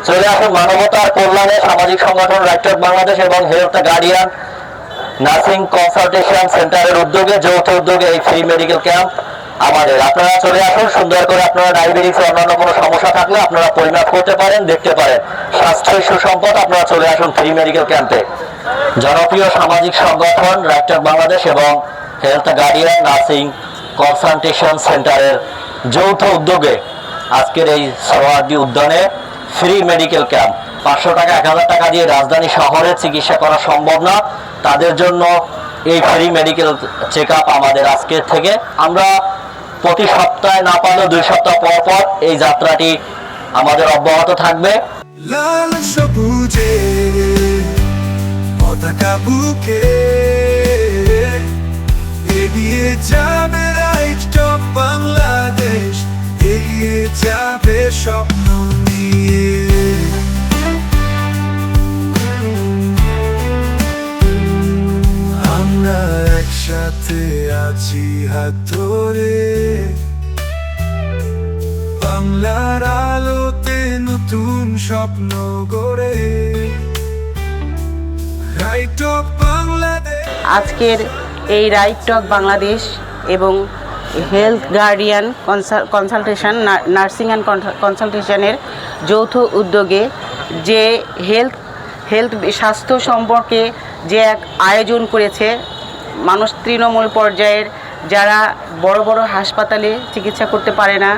চলে আসুন মানবতার কল্যাণে সামাজিক সংগঠন রাইট টু বাংলাদেশ এবং হেলথ গার্ডিয়ান নার্সিং কনসালটেশন সেন্টারের উদ্যোগে যৌথ উদ্যোগে এই ফ্রি মেডিকেল ক্যাম্প আমাদের। আপনারা চলে আসুন, সুন্দর করে আপনারা ডায়াবেটিস অন্যান্য কোনো সমস্যা থাকলে আপনারা পরিমাপ করতে পারেন, দেখতে পারেন। স্বাস্থ্যই সুসম্পদ। আপনারা চলে আসুন ফ্রি মেডিকেল ক্যাম্পে। জনপ্রিয় সামাজিক সংগঠন রাইট টু বাংলাদেশ এবং হেলথ গার্ডিয়ান নার্সিং কনসালটেশন সেন্টারের যৌথ উদ্যোগে আজকের এই সোহরাওয়ার্দী উদ্যানে ফ্রি মেডিকেল ক্যাম্প। 500 টাকা 1000 টাকা দিয়ে রাজধানী শহরে চিকিৎসা করা সম্ভব না, তাদের জন্য এই ফ্রি মেডিকেল চেক আপ আমাদের আজকের থেকে। আমরা প্রতি সপ্তাহে না পারলেও 2 সপ্তাহ পর পর এই যাত্রাটি আমাদের অব্যাহত থাকবে। লাল সবুজে পতাকা বুকে এগিয়ে যাবে রাইট টু বাংলাদেশ, এগিয়ে যাবে স্বপ্ন নিয়ে। আমরা একসাথে আছি হাত ধরে, বাংলার আলোতে নতুন স্বপ্ন গড়ে রাইট টু বাংলাদেশ। আজকের এই রাইট টু বাংলাদেশ এবং health guardian consultation nursing and কনসালটেশনের যৌথ উদ্যোগে যে হেলথ স্বাস্থ্য সম্পর্কে যে এক আয়োজন করেছে, মানুষ তৃণমূল পর্যায়ের যারা বড় বড় হাসপাতালে চিকিৎসা করতে পারে না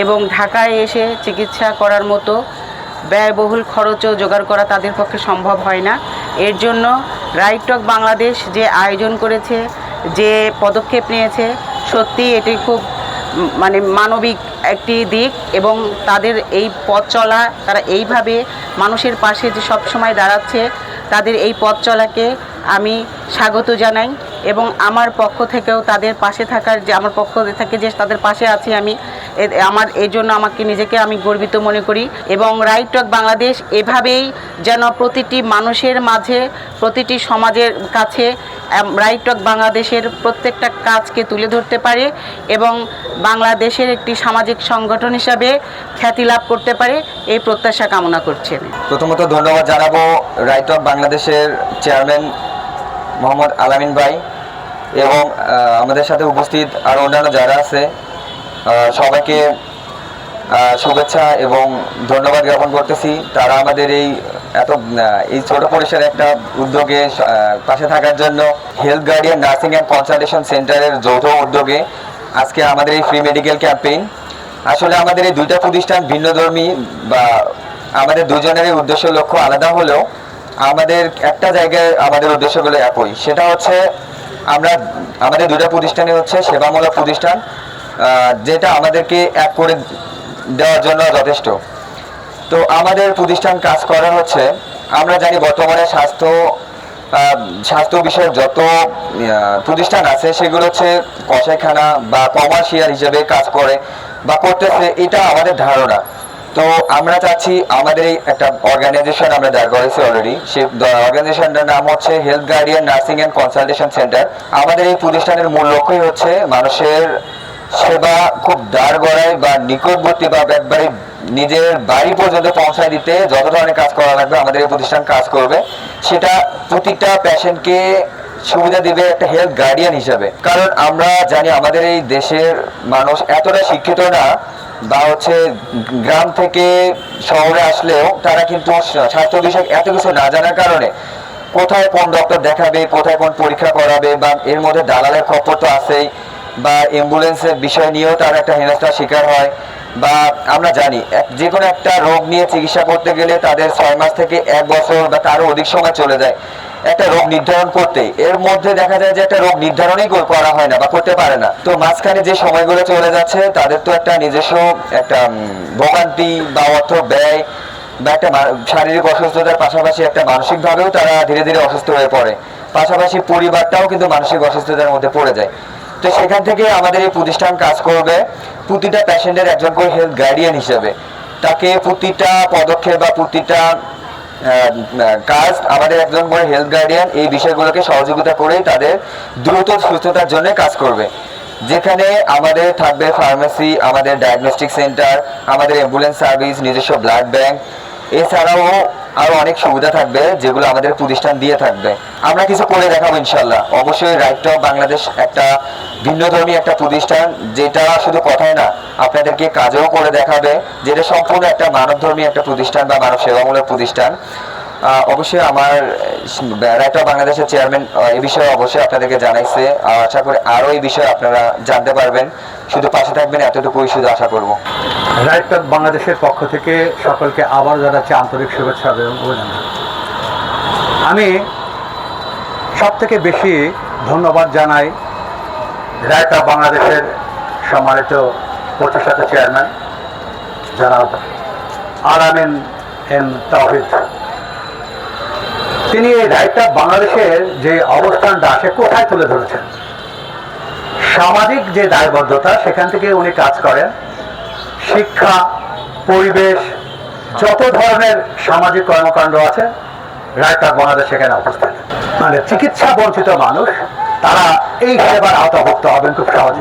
এবং ঢাকায় এসে চিকিৎসা করার মতো ব্যয়বহুল খরচও জোগাড় করা তাদের পক্ষে সম্ভব হয় না। এর জন্য রাইট টু বাংলাদেশ যে আয়োজন করেছে, যে পদক্ষেপ নিয়েছে, সত্যি এটি খুব মানবিক একটি দিক এবং তাদের এই পথ চলা, তারা এইভাবে মানুষের পাশে যে সবসময় দাঁড়াচ্ছে, তাদের এই পথ চলাকে আমি স্বাগত জানাই এবং আমার পক্ষ থেকেও তাদের পাশে থাকার যে আমার পক্ষ থেকে যে তাদের পাশে আছি আমি, আমার এই জন্য আমাকে নিজেকে আমি গর্বিত মনে করি। এবং রাইট টু বাংলাদেশ এভাবেই যেন প্রতিটি মানুষের মাঝে, প্রতিটি সমাজের কাছে রাইট টু বাংলাদেশের প্রত্যেকটা কাজকে তুলে ধরতে পারে এবং বাংলাদেশের একটি সামাজিক সংগঠন হিসাবে খ্যাতি লাভ করতে পারে, এই প্রত্যাশা কামনা করছেন। প্রথমত ধন্যবাদ জানাবো রাইট টু বাংলাদেশের চেয়ারম্যান মোহাম্মদ আলামিন ভাই এবং আমাদের সাথে উপস্থিত আর অন্যান্য যারা আছে সবাইকে শুভেচ্ছা এবং ধন্যবাদ জ্ঞাপন করতেছি। তারা আমাদের এই ছোট পরিসরে একটা উদ্যোগে পাশে থাকার জন্য। Health guardian nursing and consultation সেন্টারের যৌথ উদ্যোগে আজকে আমাদের এই ফ্রি মেডিকেল ক্যাম্পেইন। আসলে আমাদের এই দুইটা প্রতিষ্ঠান ভিন্নধর্মী বা আমাদের দুজনেরই উদ্দেশ্য লক্ষ্য আলাদা হলেও আমাদের একটা জায়গায় আমাদের উদ্দেশ্যগুলো একই। সেটা হচ্ছে আমাদের দুইটা প্রতিষ্ঠানই হচ্ছে সেবামূলক প্রতিষ্ঠান, যেটা আমাদেরকে এক করে দেওয়ার জন্য যথেষ্ট। তো আমাদের প্রতিষ্ঠান কাজ করা হচ্ছে, আমরা জানি বর্তমানে স্বাস্থ্য বিষয়ক যত প্রতিষ্ঠান আছে সেগুলো হচ্ছে কসাইখানা বা কমার্শিয়াল হিসেবে কাজ করে বা করতেছে, এটা আমাদের ধারণা। তো আমরা চাচ্ছি আমাদের এই একটা অর্গানাইজেশন আমরা দাঁড় করেছি অলরেডি, সেই অর্গানাইজেশনটার নাম হচ্ছে health guardian nursing and consultation centre. আমাদের এই প্রতিষ্ঠানের মূল লক্ষ্যই হচ্ছে মানুষের সেবা খুব দাঁড় গড়ায় বা নিকটবর্তী বা একবারে নিজের বাড়ি পর্যন্ত পৌঁছায় দিতে যত ধরনের কাজ করা লাগবে আমাদের এই প্রতিষ্ঠান কাজ করবে। সেটা প্রতিটা পেশেন্টকে সুবিধা দিবে একটা হেলথ গার্ডিয়ান হিসাবে। কারণ আমরা জানি আমাদের এই দেশের মানুষ এতটা শিক্ষিত না, বা হচ্ছে গ্রাম থেকে শহরে আসলেও তারা কিন্তু স্বাস্থ্য বিষয়ক এত কিছু না জানার কারণে কোথায় কোন ডক্টর দেখাবে, কোথায় কোন পরীক্ষা করাবে, বা এর মধ্যে দালালের খপ্পর তো আছেই, বা অ্যাম্বুলেন্সের বিষয় নিয়েও তার একটা হেনস্থার শিকার হয়। বা আমরা জানি যে কোনো একটা রোগ নিয়ে চিকিৎসা করতে গেলে তাদের 6 মাস থেকে 1 বছর বা তারও অধিক সময় চলে যায় একটা রোগ নির্ধারণ করতে। এর মধ্যে দেখা যায় যে একটা রোগ নির্ধারণই করা হয় না বা করতে পারে না। তো মাঝখানে যে সময়গুলো চলে যাচ্ছে তাদের তো একটা নিজস্ব একটা ভোগান্তি বা অর্থ ব্যয় বা একটা শারীরিক অসুস্থতার পাশাপাশি একটা মানসিকভাবেও তারা ধীরে ধীরে অসুস্থ হয়ে পড়ে, পাশাপাশি পরিবারটাও কিন্তু মানসিক অসুস্থতার মধ্যে পড়ে যায়। তো সেখান থেকে আমাদের এই প্রতিষ্ঠান কাজ করবে প্রতিটা পেশেন্টের একজন করে হেলথ গার্ডিয়ান হিসেবে। তাকে প্রতিটা পদক্ষেপ বা প্রতিটা কাজ আমাদের একজন করে হেলথ গার্ডিয়ান এই বিষয়গুলোকে সহযোগিতা করেই তাদের দ্রুত সুস্থতার জন্য কাজ করবে। যেখানে আমাদের থাকবে ফার্মেসি, আমাদের ডায়াগনস্টিক সেন্টার, আমাদের অ্যাম্বুলেন্স সার্ভিস, নিজস্ব ব্লাড ব্যাংক এছাড়াও আরো অনেক সুবিধা থাকবে যেগুলো আমাদের প্রতিষ্ঠান দিয়ে থাকবে। আমরা কিছু করে দেখাবো ইনশাল্লাহ। অবশ্যই রাইট টু বাংলাদেশ একটা ভিন্নধর্মী একটা প্রতিষ্ঠান, যেটা শুধু কথায় না, আপনাদেরকে কাজেও করে দেখাবে, যেটা সম্পূর্ণ একটা মানবধর্মী একটা প্রতিষ্ঠান বা মানব সেবামূলক প্রতিষ্ঠান। অবশ্যই আমার রাইট টু বাংলাদেশের চেয়ারম্যান এই বিষয়ে অবশ্যই আপনাদেরকে জানাইছে। আশা করি আরো এই বিষয়ে আপনারা জানতে পারবেন। শুধু পাশে থাকবেন, এতটুকুই শুধু আশা করব। রাইট টু বাংলাদেশের পক্ষ থেকে সকলকে আবার জানাচ্ছি আন্তরিক শুভেচ্ছা এবং অভিনন্দন। আমি সব থেকে বেশি ধন্যবাদ জানাই রাইট টু বাংলাদেশের সম্মানিত প্রতিষ্ঠাতা চেয়ারম্যান জনাব আল-আমিন এম তাওহিদ। তিনি এই রাইট টু বাংলাদেশের যে অবস্থানটা সে কোথায় তুলে ধরেছেন, সামাজিক যে দায়বদ্ধতা সেখান থেকে উনি কাজ করেন। শিক্ষা, পরিবেশ, যত ধরনের সামাজিক কর্মকাণ্ড আছে রাইট টু বাংলাদেশ সেখানে অবস্থান। মানে চিকিৎসা বঞ্চিত মানুষ তারা এই সেবার আওতাভুক্ত হবেন খুব সহজে।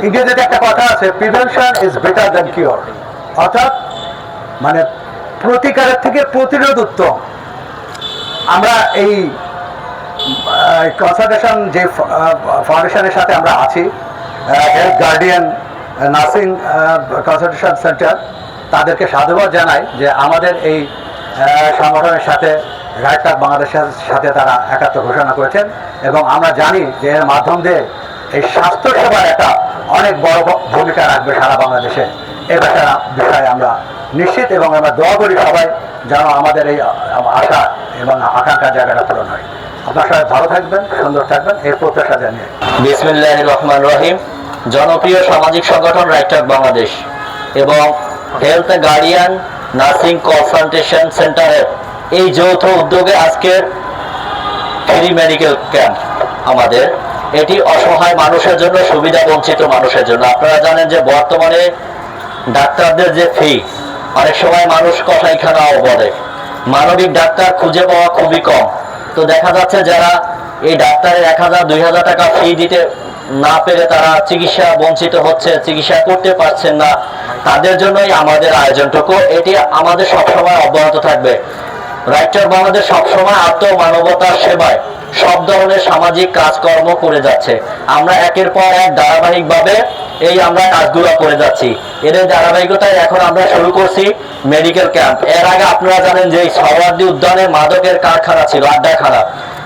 ইংরেজিতে একটা কথা আছে, prevention is better than cure, অর্থাৎ মানে প্রতিকারের থেকে প্রতিরোধ উত্তম। আমরা এই কনসালটেশন যে ফাউন্ডেশনের সাথে আমরা আছি, health guardian nursing consultation centre, তাদেরকে সাধুবাদ জানাই যে আমাদের এই সংগঠনের সাথে রাইট টু বাংলাদেশের সাথে তারা একাত্ম ঘোষণা করেছেন। এবং আমরা জানি যে এর মাধ্যম দিয়ে এই স্বাস্থ্য সেবার একটা অনেক বড় ভূমিকা রাখবে সারা বাংলাদেশে। এ বিষয়ে আমরা নিশ্চিত এবং আমরা দোয়া করি সবাই যেন আমাদের এই আশা এবং আকাঙ্ক্ষার জায়গাটা পূরণ হয়। আপনার সবাই ভালো থাকবেন, সুন্দর থাকবেন, এই প্রত্যাশা জানিয়ে। বিসমিল্লাহির রহমানির রহিম। জনপ্রিয় সামাজিক সংগঠন রাইট টু বাংলাদেশ এবং হেলথ গার্ডিয়ান নার্সিং কনসালটেশন সেন্টারের এই যৌথ উদ্যোগে আজকের ফ্রি মেডিকেল ক্যাম্প আমাদের, এটি অসহায় মানুষের জন্য, সুবিধা বঞ্চিত মানুষের জন্য। আপনারা জানেন যে বর্তমানে ডাক্তারদের যে ফি, অনেক সময় মানুষ কসাইখানাও বলে, মানবিক ডাক্তার খুঁজে পাওয়া খুবই কম। তো দেখা যাচ্ছে যারা এই ডাক্তারের 1000-2000 টাকা ফি দিতে না পেরে তারা চিকিৎসা বঞ্চিত হচ্ছে, চিকিৎসা করতে পারছেন না, তাদের জন্যই আমাদের আয়োজনটুকু। এটি আমাদের সবসময় অব্যাহত থাকবে। রাইট টু বাংলাদেশ সবসময় আত্মমানবতার সেবায় সব ধরনের সামাজিক কাজকর্ম করে যাচ্ছে। আমরা একের পর এক ধারাবাহিকভাবে আমরা কাজগুলো করে যাচ্ছি। এর ধারাবাহিকতায় এখন আমরা শুরু করছি মেডিকেল ক্যাম্প। এর আগে আপনারা জানেন যে সওয়ার্দী উদ্যানে মাদকের কারখানা ছিল, আড্ডাখানা,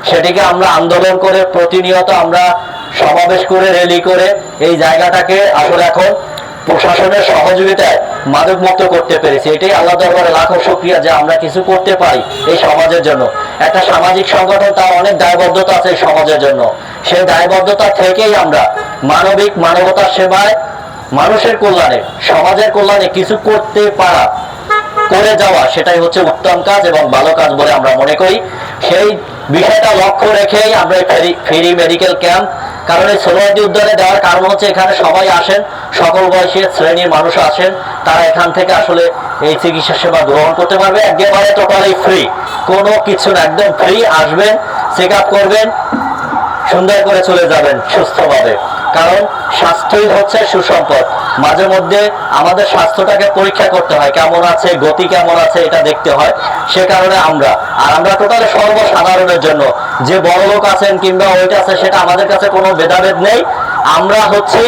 সেটিকে আমরা আন্দোলন করে প্রতিনিয়ত আমরা সমাবেশ করে র্যালি করে এই জায়গাটাকে আসলে এখন প্রশাসনের সহযোগিতায় মাদক মুক্ত করতে পেরেছি। এটাই আল্লাহ দরবারে লাখো শুকরিয়া যে আমরা কিছু করতে পারি এই সমাজের জন্য। একটা সামাজিক সংগঠন, তার অনেক দায়বদ্ধতা আছে এই সমাজের জন্য। সেই দায়বদ্ধতা থেকেই আমরা মানবতার সেবায়, মানুষের কল্যাণে, সমাজের কল্যাণে কিছু করতে পারা, করে যাওয়া, সেটাই হচ্ছে উত্তম কাজ এবং ভালো কাজ বলে আমরা মনে করি। সেই বিষয়টা লক্ষ্য রেখেই আমরা ফ্রি মেডিকেল ক্যাম্প, কারণ এই সোহরাওয়ার্দী উদ্যানে দেওয়ার কারণ হচ্ছে এখানে সবাই আসেন, সকল বয়সী শ্রেণীর মানুষ আসেন, তারা এখান থেকে আসলে এই চিকিৎসা সেবা গ্রহণ করতে পারবে একেবারে টোটালি ফ্রি, কোনো কিছু না, একদম ফ্রি। আসবেন, চেক আপ করবেন, সুন্দর করে চলে যাবেন সুস্থভাবে। কারণ স্বাস্থ্যই হচ্ছে সুসম্পদ। মাঝে মধ্যে আমাদের স্বাস্থ্যটাকে পরীক্ষা করতে হয়, কেমন আছে, গতি কেমন আছে, এটা দেখতে হয়। সে কারণে আমরা টোটালি সর্বসাধারণের জন্য, যে বড় লোক আছেন কিংবা ওইটা আছে, সেটা আমাদের কাছে কোনো ভেদাভেদ নেই। আমরা হচ্ছি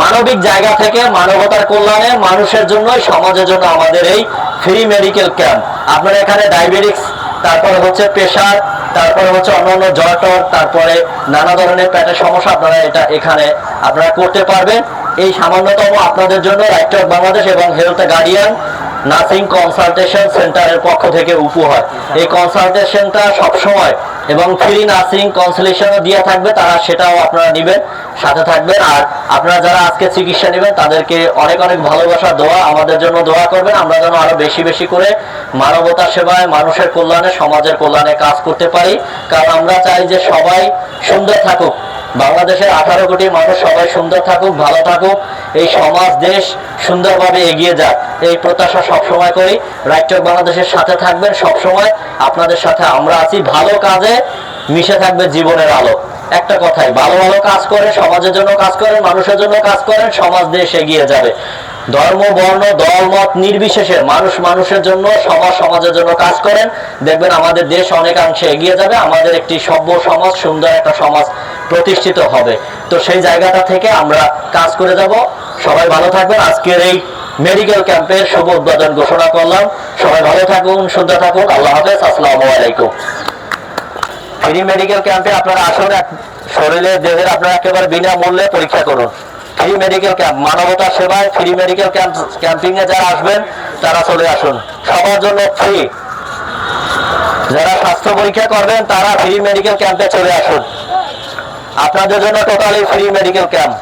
মানবিক জায়গা থেকে মানবতার কল্যাণে, মানুষের জন্যই, সমাজের জন্য আমাদের এই ফ্রি মেডিকেল ক্যাম্প। আপনারা এখানে ডায়াবেটিক্স, তারপরে হচ্ছে প্রেশার, তারপরে হচ্ছে অন্যান্য জ্বর, তারপরে নানা ধরনের পেটের সমস্যা এখানে আপনারা করতে পারবেন। এই সামান্যতম আপনাদের জন্য রাইট টু বাংলাদেশ এবং হেলথ গার্ডিয়ান নার্সিং কনসালটেশন সেন্টারের পক্ষ থেকে উপহার। এই কনসালটেশনটা সবসময় এবং ফ্রি নার্সিং কনসালটেশনও দিয়ে থাকবে, তারা সেটাও আপনারা নেবেন, সাথে থাকবেন। আর আপনারা যারা আজকে চিকিৎসা নেবেন তাদেরকে অনেক অনেক ভালোবাসা, দোয়া, আমাদের জন্য দোয়া করবেন। আমরা যেন আরো বেশি বেশি করে মানবতার সেবায়, মানুষের কল্যাণে, সমাজের কল্যাণে কাজ করতে পারি। কারণ আমরা চাই যে সবাই সুন্দর থাকুক, বাংলাদেশের 18 কোটি মানুষ সবাই সুন্দর থাকুক, ভালো থাকুক, এই সমাজ দেশ সুন্দরভাবে এগিয়ে যাক, এই প্রত্যাশা সবসময় করি। রাইট টু বাংলাদেশের সাথে থাকবেন সবসময়, আপনাদের সাথে আমরা আছি। ভালো কাজে মিশে থাকবে জীবনের আলো। একটা কথাই, ভালো ভালো কাজ করেন, সমাজের জন্য কাজ করেন, মানুষের জন্য কাজ করেন, সমাজ দেশ এগিয়ে যাবে। ধর্ম বর্ণ দলমত নির্বিশেষে মানুষ মানুষের জন্য, সমাজ সমাজের জন্য কাজ করেন, দেখবেন আমাদের দেশ অনেকাংশে এগিয়ে যাবে, আমাদের একটি সভ্য সমাজ, সুন্দর একটা সমাজ প্রতিষ্ঠিত হবে। তো সেই জায়গাটা থেকে আমরা কাজ করে যাব। সবাই ভালো থাকবেন। আজকের এই মেডিকেল ক্যাম্পের শুভ উদ্বোধন ঘোষণা করলাম। সবাই ভালো থাকুন, সুন্দর থাকুন। আল্লাহ হাফেজ। আসসালামু আলাইকুম। ফ্রি মেডিকেল ক্যাম্পে আপনারা আসুন, শরীরে দেহের আপনারা একেবারে বিনামূল্যে পরীক্ষা করুন। ফ্রি মেডিকেল ক্যাম্প, মানবতার সেবায় ফ্রি মেডিকেল ক্যাম্পিং এ যারা আসবেন তারা চলে আসুন, সবার জন্য ফ্রি। যারা স্বাস্থ্য পরীক্ষা করবেন তারা ফ্রি মেডিকেল ক্যাম্পে চলে আসুন, আপনাদের জন্য টোটালি ফ্রি মেডিকেল ক্যাম্প।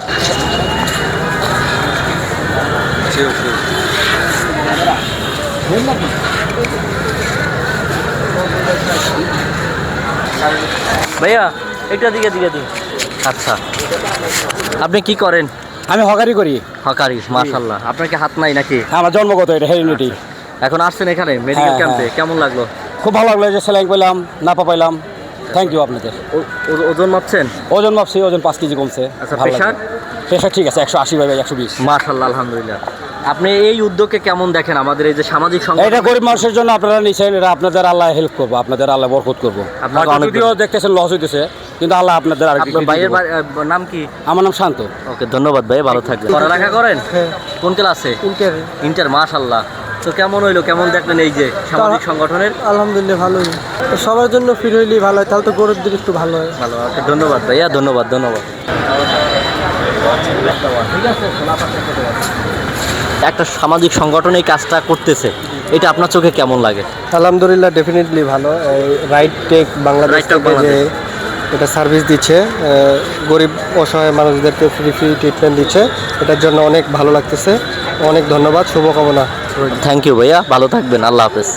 ভাইয়া এটা দিকে দিন। আচ্ছা, আপনি কি করেন? আমি হকারি করি। হকারি, মাশাআল্লাহ। আপনার কি হাত নাই নাকি? আমার জন্মগত এটা হেরিডিটি। এখন আসছেন এখানে মেডিকেল ক্যাম্পে, কেমন লাগলো? খুব ভালো লাগলো যে স্যালাইন পেলাম, নাপা পাইলাম। থ্যাংক ইউ আপনাদের। ওজন মাপছেন? ওজন মাপছি, ওজন 5 কেজি কমছে। আচ্ছা, ভালো প্রেশার? লাগলো। প্রেশার ঠিক আছে, 180/120। মাশাআল্লাহ, আলহামদুলিল্লাহ। আপনি এই উদ্যোগকে কেমন দেখেন? আমাদের এই যে সামাজিক সংগঠন, এটা গরিব মানুষের জন্য আপনারা নিছেন, এটা আপনাদের আল্লাহ হেল্প করবো, আপনাদের আল্লাহ বরকত করবো। আপনাকে অনেক যদিও দেখতেছেন লস হইতেছে, কিন্তু আল্লাহ আপনাদের আর আপনার ভাইয়ের নাম কি? আমার নাম শান্ত। ওকে, ধন্যবাদ ভাই, ভালো থাকবেন। পড়ালেখা করেন? কোন ক্লাসে? ইন্টার। মাশাআল্লাহ। তো কেমন হইলো, কেমন দেখলেন এই যে সামাজিক সংগঠনের? আলহামদুলিল্লাহ ভালোই। সবার জন্য ফ্রি হইলেই ভালো হয়, তাহলে তো গরিবদের একটু ভালো হয়। ভালো। ওকে, ধন্যবাদ ভাইয়া, ধন্যবাদ। একটা সামাজিক সংগঠন এই কাজটা করতেছে, এটা আপনার চোখে কেমন লাগে? আলহামদুলিল্লাহ ডেফিনেটলি ভালো। Right tech Bangladesh right tech থেকে যে বাংলাদেশ। এটা সার্ভিস দিচ্ছে, গরিব অসহায় মানুষদেরকে ফ্রি ট্রিটমেন্ট দিচ্ছে, এটার জন্য অনেক ভালো লাগতেছে। অনেক ধন্যবাদ, শুভকামনা। থ্যাংক ইউ ভাইয়া, ভালো থাকবেন। আল্লাহ হাফেজ।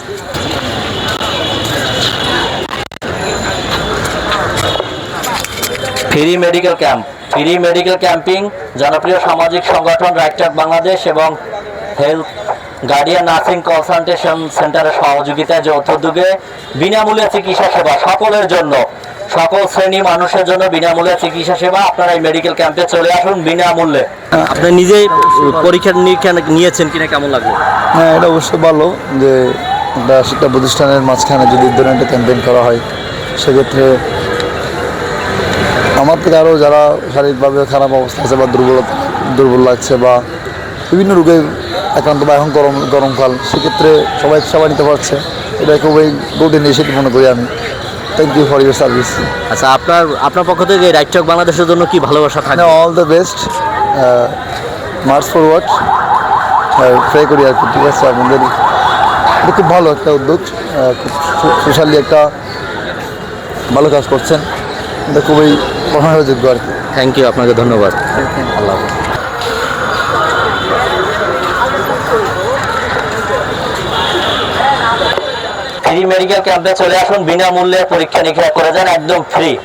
Free medical camp, free medical camping জনপ্রিয় সামাজিক সংগঠন রাইট টেক বাংলাদেশ এবং হেলথ গার্ডিয়ান নার্সিং কনসালটেশন সেন্টারের সহযোগিতায় যৌথ উদ্যোগে বিনামূল্যে চিকিৎসা সেবা সকলের জন্য, সকল শ্রেণী মানুষের জন্য বিনামূল্যে চিকিৎসা সেবা। আপনারা এই মেডিকেল ক্যাম্পে চলে আসুন বিনামূল্যে। আপনি নিজেই পরীক্ষা নিরীক্ষা নিয়েছেন কিনা, কেমন লাগলো? হ্যাঁ, এটা অবশ্যই ভালো যে একটা শিক্ষা প্রতিষ্ঠানের মাঝখানে যদি এই ধরনের একটা ক্যাম্পেইন করা হয়, সেক্ষেত্রে আমার থেকে আরও যারা শারীরিকভাবে খারাপ অবস্থা আছে বা দুর্বল লাগছে বা বিভিন্ন রোগে আক্রান্ত বা এখন গরমকাল, সেক্ষেত্রে সবাই নিতে পারছে, এটা খুবই গুড ইনিশিয়েটিভ মনে করি আমি। Thank you for your service. আচ্ছা, আপনার পক্ষ থেকে রাইট টেক বাংলাদেশের জন্য কি ভালোবাসা থাকে? All the best, march forward, pray করি আর কি। ঠিক আছে, আপনাদের এটা খুব ভালো একটা উদ্যোগ, খুব সোশ্যালি একটা ভালো কাজ করছেন, এটা খুবই প্রশংসাযোগ্য আর কি। থ্যাংক ইউ, আপনাকে ধন্যবাদ। আল্লাহ হাফেজ। ফ্রি মেডিকেল ক্যাম্পে চলে আসুন, বিনামূল্যে পরীক্ষা নিরীক্ষা করে যান, একদম ফ্রি।